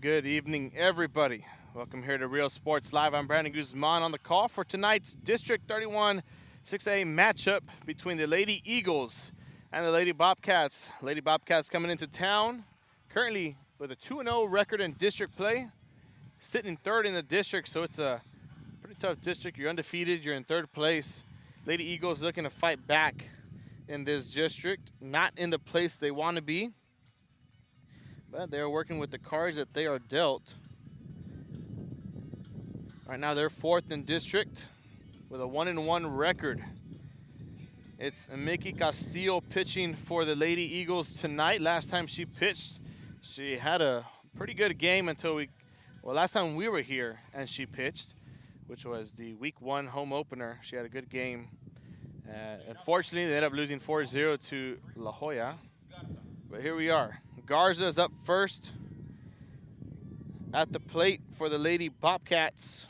Good evening, everybody. Welcome here to Real Sports Live. I'm Brandon Guzman on the call for tonight's District 31 6A matchup between the Lady Eagles and the Lady Bobcats. Lady Bobcats coming into town currently with a 2-0 record in district play, sitting third in the district, so it's a pretty tough district. You're undefeated, you're in third place. Lady Eagles looking to fight back in this district, not in the place they want to be, but they're working with the cards that they are dealt. Right now they're fourth in district with a 1-1 record. It's Mickey Castillo pitching for the Lady Eagles tonight. Last time she pitched, she had a pretty good game until last time we were here and she pitched, which was the week 1 home opener. She had a good game. Unfortunately, they ended up losing 4-0 to La Jolla. But here we are. Garza's up first at the plate for the Lady Bobcats.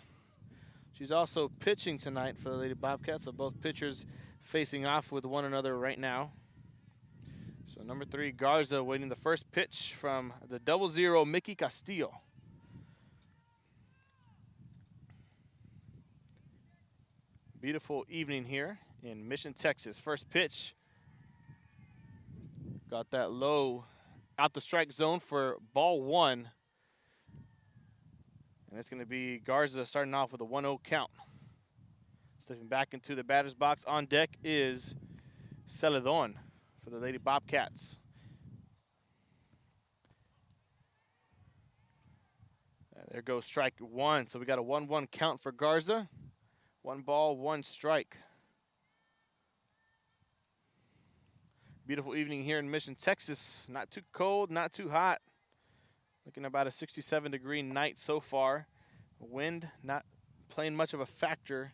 She's also pitching tonight for the Lady Bobcats, so both pitchers facing off with one another right now. So number 3, Garza, waiting the first pitch from the 0-0, Mickey Castillo. Beautiful evening here in Mission, Texas. First pitch. Got that low out the strike zone for ball 1. And it's going to be Garza starting off with a 1-0 count. Stepping back into the batter's box. On deck is Celedon for the Lady Bobcats. There goes strike 1. So we got a 1-1 count for Garza. 1 ball, 1 strike. Beautiful evening here in Mission, Texas. Not too cold, not too hot. Looking about a 67-degree night so far. Wind not playing much of a factor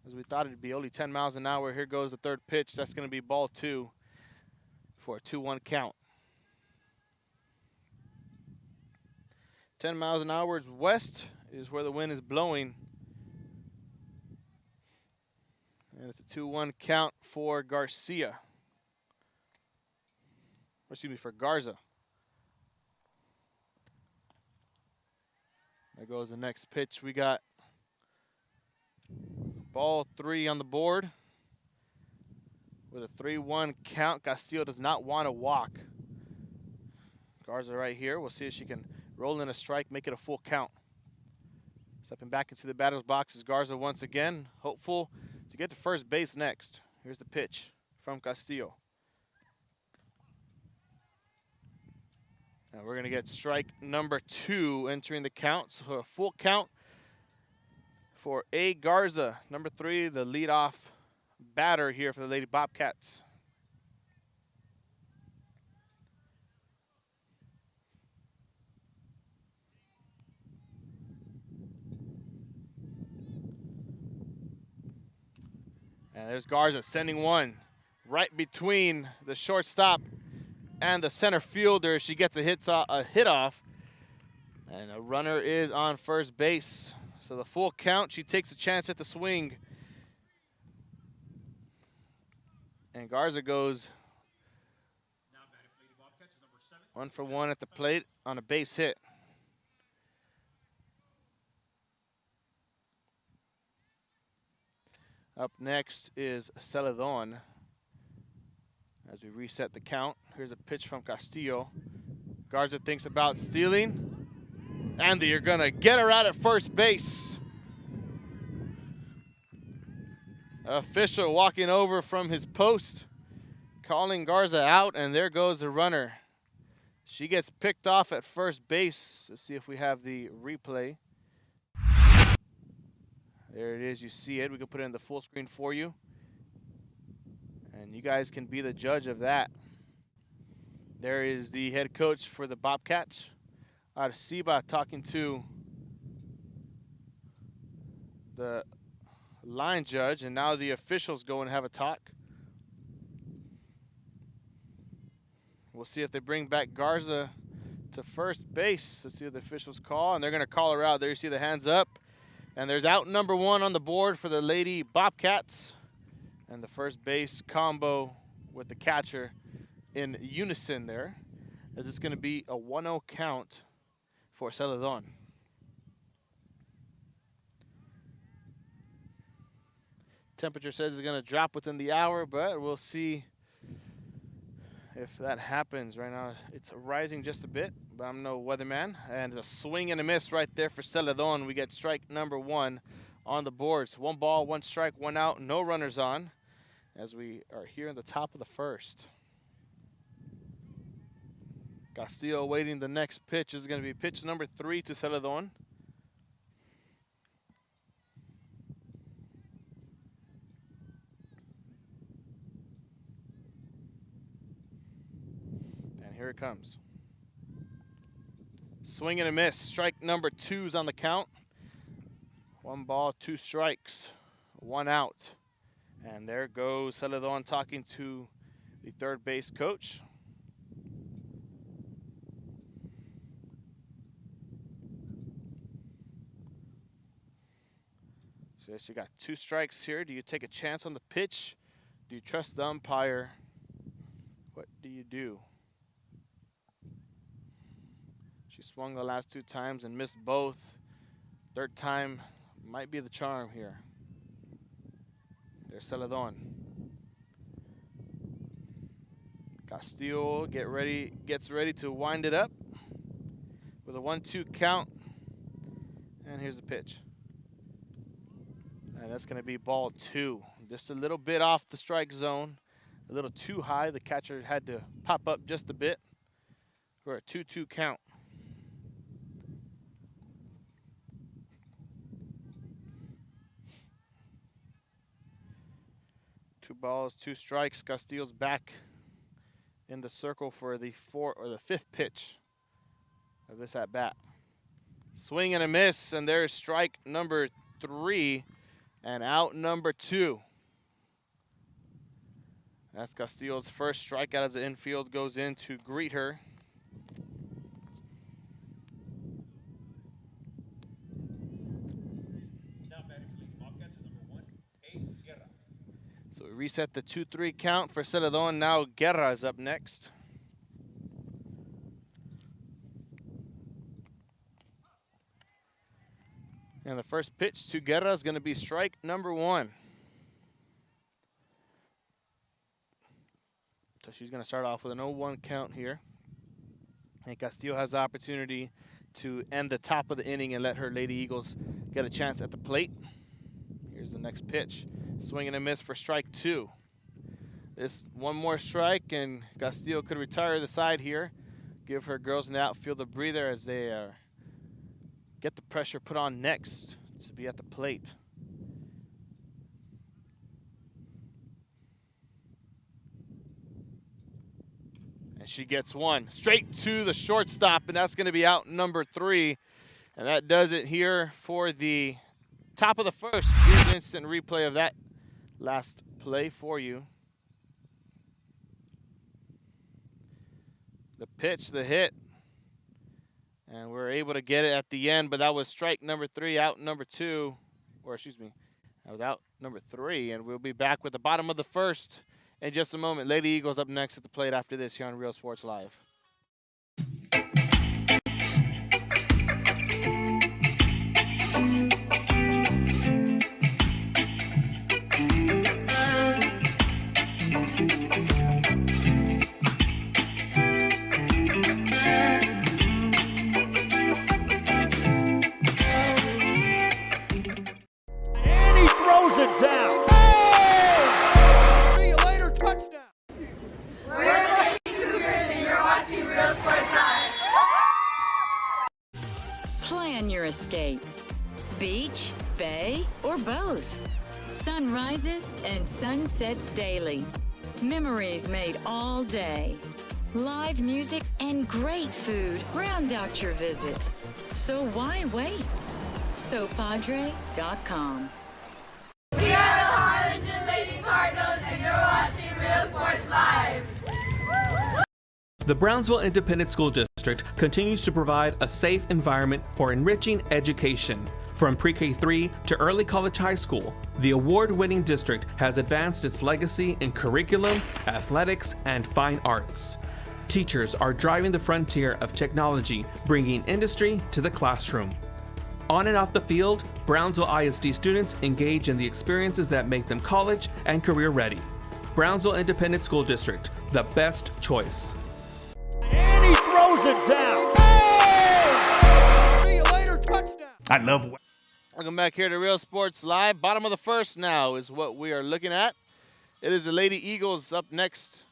as we thought it'd be, only 10 miles an hour. Here goes the third pitch. That's going to be ball 2 for a 2-1 count. 10 miles an hour west is where the wind is blowing. And it's a 2-1 count for Garcia. Excuse me, for Garza. There goes the next pitch. We got ball 3 on the board with a 3-1 count. Castillo does not want to walk. Garza right here. We'll see if she can roll in a strike, make it a full count. Stepping back into the batter's box is Garza once again, hopeful to get to first base next. Here's the pitch from Castillo. And we're going to get strike number 2 entering the count. So a full count for A. Garza, number 3, the leadoff batter here for the Lady Bobcats. And there's Garza sending one right between the shortstop and the center fielder. She gets a hit off, and a runner is on first base. So the full count, she takes a chance at the swing. And Garza goes 1 for 1 at the plate on a base hit. Up next is Celedon. As we reset the count, here's a pitch from Castillo. Garza thinks about stealing. And you're going to get her out at first base. Official walking over from his post, calling Garza out, and there goes the runner. She gets picked off at first base. Let's see if we have the replay. There it is. You see it. We can put it in the full screen for you. And you guys can be the judge of that. There is the head coach for the Bobcats, Arciba, talking to the line judge, and now the officials go and have a talk. We'll see if they bring back Garza to first base. Let's see what the officials call, and they're going to call her out. There you see the hands up, and there's out number 1 on the board for the Lady Bobcats. And the first base combo with the catcher in unison there. As it's going to be a 1-0 count for Celadon. Temperature says it's going to drop within the hour, but we'll see if that happens. Right now it's rising just a bit, but I'm no weatherman. And a swing and a miss right there for Celadon. We get strike number 1 on the boards. 1 ball, 1 strike, 1 out, no runners on, as we are here in the top of the first. Castillo waiting the next pitch. This is going to be pitch number 3 to Celadon. Here it comes. Swing and a miss. Strike number 2 is on the count. 1 ball, 2 strikes, 1 out. And there goes Celadon talking to the third base coach. So she got 2 strikes here. Do you take a chance on the pitch? Do you trust the umpire? What do you do? She swung the last 2 times and missed both. Third time might be the charm here. There's Celadon. Castillo gets ready to wind it up with a 1-2 count. And here's the pitch. And that's going to be ball 2. Just a little bit off the strike zone. A little too high. The catcher had to pop up just a bit for a 2-2 count. Two balls, 2 strikes. Castillo's back in the circle for the 5th pitch of this at bat. Swing and a miss, and there's strike number 3 and out number 2. That's Castillo's first strikeout as the infield goes in to greet her. So we reset the 2-3 count for Celadon. Now Guerra is up next. And the first pitch to Guerra is going to be strike number 1. So she's going to start off with an 0-1 count here. And Castillo has the opportunity to end the top of the inning and let her Lady Eagles get a chance at the plate. Here's the next pitch. Swing and a miss for strike 2. This 1 more strike and Castillo could retire the side here. Give her girls in the outfield a breather as they get the pressure put on next to be at the plate. And she gets 1 straight to the shortstop, and that's going to be out number 3. And that does it here for the top of the first. Here's an instant replay of that last play for you. The pitch, the hit. And we're able to get it at the end, but that was strike number 3, out number 2. Or excuse me, that was out number 3. And we'll be back with the bottom of the first in just a moment. Lady Eagles up next at the plate after this here on Real Sports Live. Escape. Beach, bay, or both. Sunrises and sunsets daily. Memories made all day. Live music and great food round out your visit. So why wait? SoPadre.com. We are the Harlingen Lady Cardinals and you're watching Real Sports Live. The Brownsville Independent School District continues to provide a safe environment for enriching education. From pre-K-3 to early college high school, the award-winning district has advanced its legacy in curriculum, athletics, and fine arts. Teachers are driving the frontier of technology, bringing industry to the classroom. On and off the field, Brownsville ISD students engage in the experiences that make them college and career ready. Brownsville Independent School District, the best choice. And he throws it down. Hey! See you later, touchdown. I love. Welcome back here to Real Sports Live. Bottom of the first now is what we are looking at. It is the Lady Eagles up next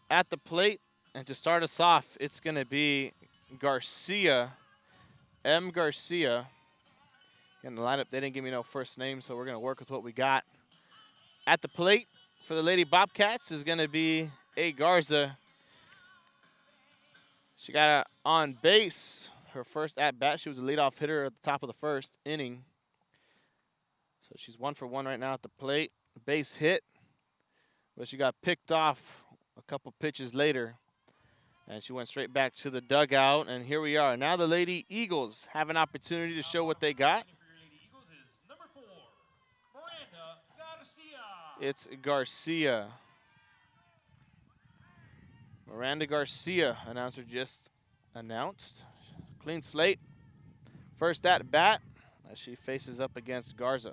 at the plate. And to start us off, it's going to be Garcia, M. Garcia. In the lineup, they didn't give me no first name, so we're going to work with what we got. At the plate for the Lady Bobcats is going to be A. Garza. She got on base her first at-bat. She was a leadoff hitter at the top of the first inning. So she's 1 for 1 right now at the plate. Base hit, but she got picked off a couple pitches later. And she went straight back to the dugout, and here we are. Now the Lady Eagles have an opportunity to show what they got. It's Garcia. Miranda Garcia, announcer just announced. Clean slate. First at bat as she faces up against Garza.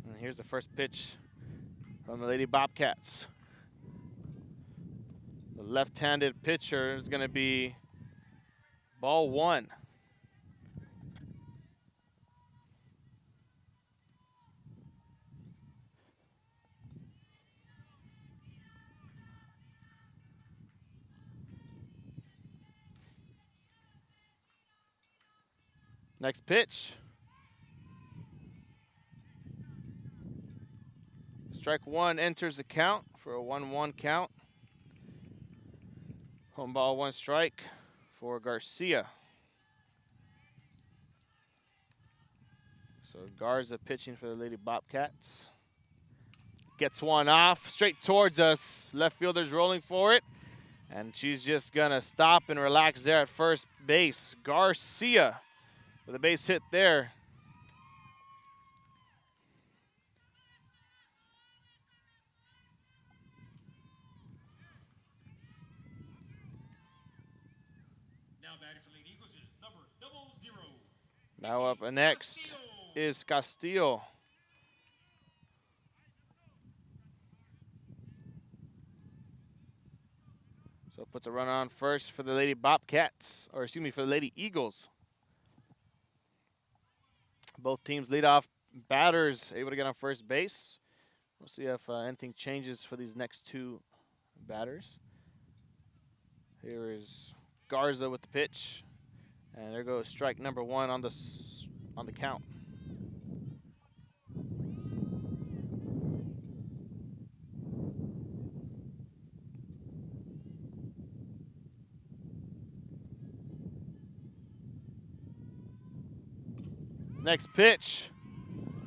And here's the first pitch from the Lady Bobcats. The left-handed pitcher is going to be ball 1. Next pitch. Strike 1 enters the count for a 1-1 count. Home ball, 1 strike for Garcia. So Garza pitching for the Lady Bobcats. Gets one off, straight towards us. Left fielder's rolling for it. And she's just gonna stop and relax there at first base. Garcia with a base hit there. Now up next is Castillo. So puts a runner on first for the Lady Bobcats, or excuse me, for the Lady Eagles. Both teams lead off batters able to get on first base. We'll see if anything changes for these next 2 batters. Here is Garza with the pitch. And there goes strike number 1 on the count. Next pitch.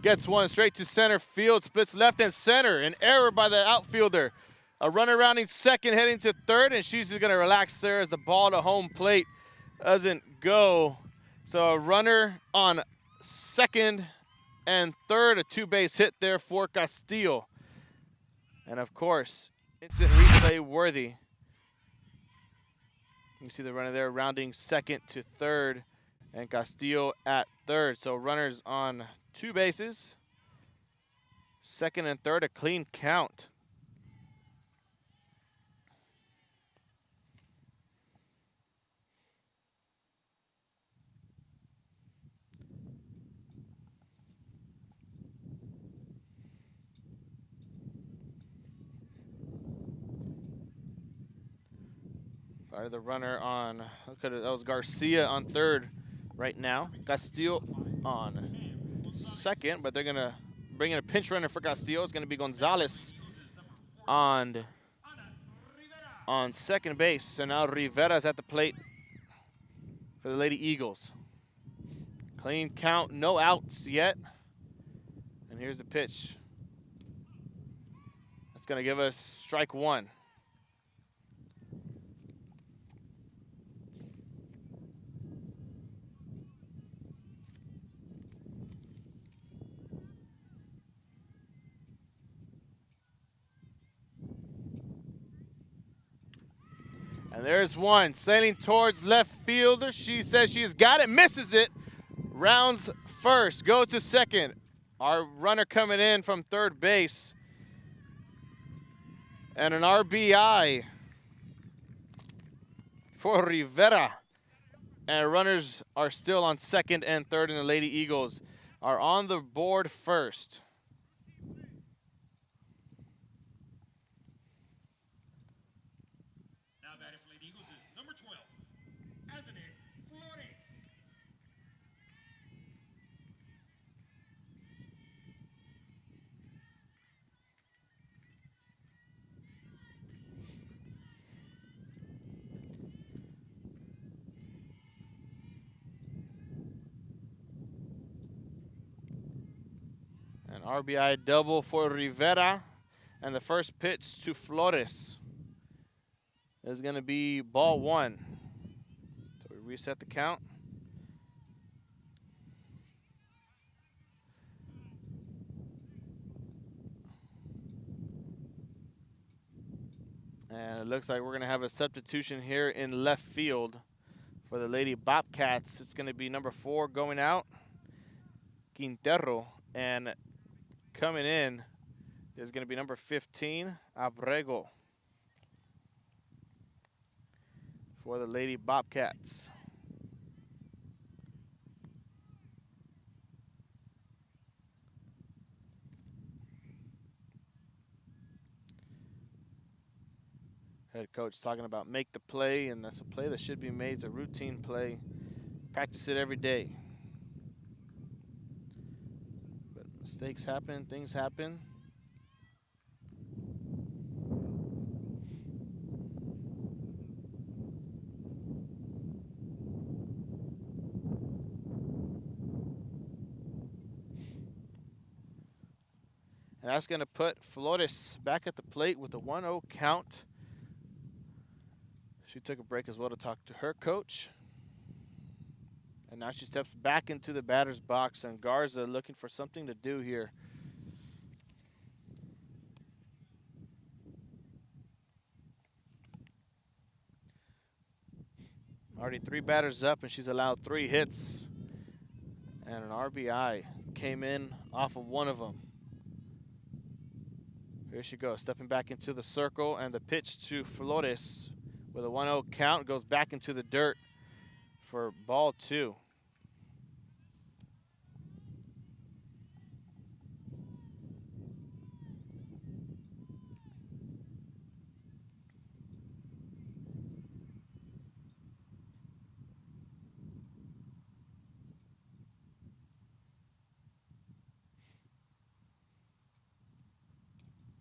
Gets one straight to center field. Splits left and center. An error by the outfielder. A runner rounding second, heading to third, and she's just going to relax there as the ball to home plate doesn't go. So a runner on second and third, a 2-base hit there for Castillo. And of course, instant replay worthy. You see the runner there rounding second to third, and Castillo at third. So runners on 2 bases, second and third, a clean count. The runner on, that was Garcia on third right now. Castillo on second, but they're going to bring in a pinch runner for Castillo. It's going to be Gonzalez on second base. So now Rivera's at the plate for the Lady Eagles. Clean count, no outs yet. And here's the pitch. That's going to give us strike 1. And there's one sailing towards left fielder. She says she's got it, misses it. Rounds first, goes to second. Our runner coming in from third base. And an RBI for Rivera. And runners are still on second and third, and the Lady Eagles are on the board first. Now batting for Lady Eagles is number 12, Anthony Flores. An RBI double for Rivera. And the first pitch to Flores is going to be ball one. So we reset the count. And it looks like we're going to have a substitution here in left field for the Lady Bobcats. It's going to be number 4 going out, Quintero, and coming in is going to be number 15, Abrego, for the Lady Bobcats. Head coach talking about make the play, and that's a play that should be made. It's a routine play. Practice it every day. But mistakes happen, things happen. And that's going to put Flores back at the plate with a 1-0 count. She took a break as well to talk to her coach. And now she steps back into the batter's box, and Garza looking for something to do here. Already 3 batters up, and she's allowed 3 hits. And an RBI came in off of one of them. Here she goes, stepping back into the circle, and the pitch to Flores with a 1-0 count goes back into the dirt for ball 2.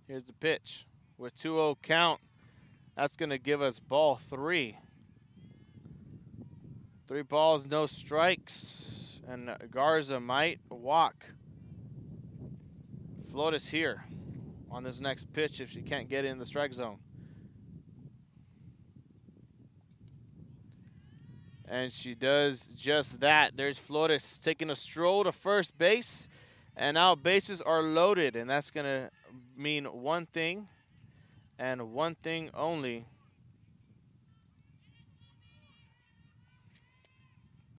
Here's the pitch with 2-0 count. That's going to give us ball 3. 3 balls, no strikes, and Garza might walk Flores here on this next pitch if she can't get in the strike zone. And she does just that. There's Flores taking a stroll to first base, and now bases are loaded, and that's going to mean one thing and one thing only.